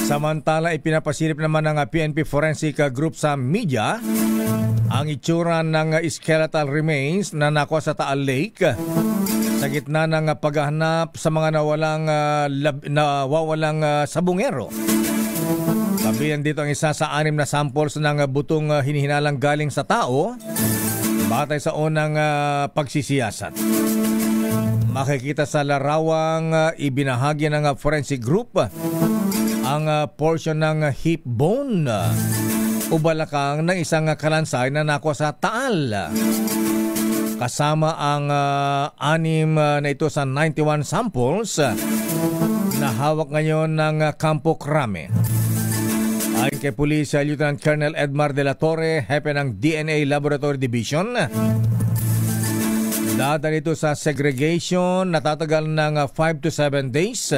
Samantala, ipinapasilip naman ng PNP Forensic Group sa media ang itsura ng skeletal remains na nakuha sa Taal Lake sa gitna ng paghahanap sa mga nawawalang sabungero. Kabilang dito ang isa sa 6 na samples ng butong hinihinalang galing sa tao batay sa unang pagsisiyasat. Makikita sa larawang ibinahagi ng Forensic Group ang portion ng hip bone o balakang ng isang kalansay na nakuha sa Taal. Kasama ang 6 na ito sa 91 samples na hawak ngayon ng Campo Crame. Ayon kay Police Lieutenant Colonel Edmar de la Torre, hepe ng DNA Laboratory Division, dadal ito sa segregation na tatagal ng 5 to 7 days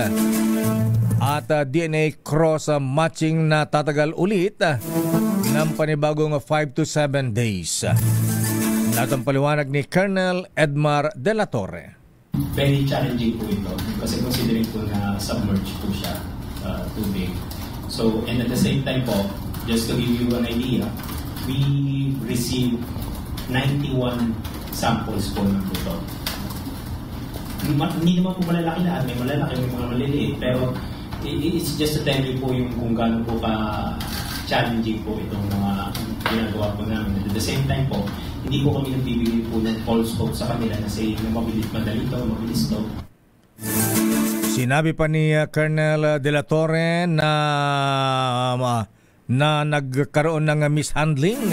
at DNA cross matching na tatagal ulit ng panibagong 5 to 7 days. Natang paliwanag ni Colonel Edmar de la Torre. Very challenging po ito kasi considering po na submerged po siya tubig. So, and at the same time po, just to give you an idea, we received 91 samples po ng buto. Hindi naman po malalaki lahat, may malalaki, may mga maliliit, pero it's just to tell you po yung kung gaano po ka-challenging po itong mga ginagawa po namin. At the same time po, hindi po kami nagbibigay po ng false hope sa kanila na say na madali to, mabilis to. Sinabi pa ni Colonel De La Torre na nagkaroon ng mishandling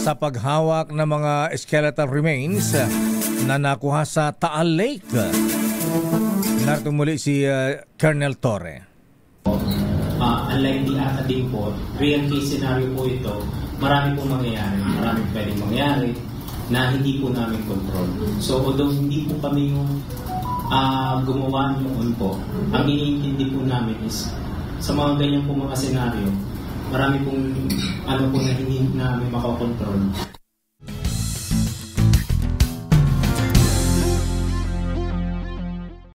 sa paghawak ng mga skeletal remains na nakuha sa Taal Lake. Narito muli si Colonel Torre. Unlike the academic po, real case scenario po ito, marami pong mangyayari, marami pwedeng mangyayari na hindi po namin control. So although hindi po kami yung gumawa noon po, ang iniintindi po namin is sa mga ganyan po mga senaryo, marami pong ano po na hindi namin makakontrol.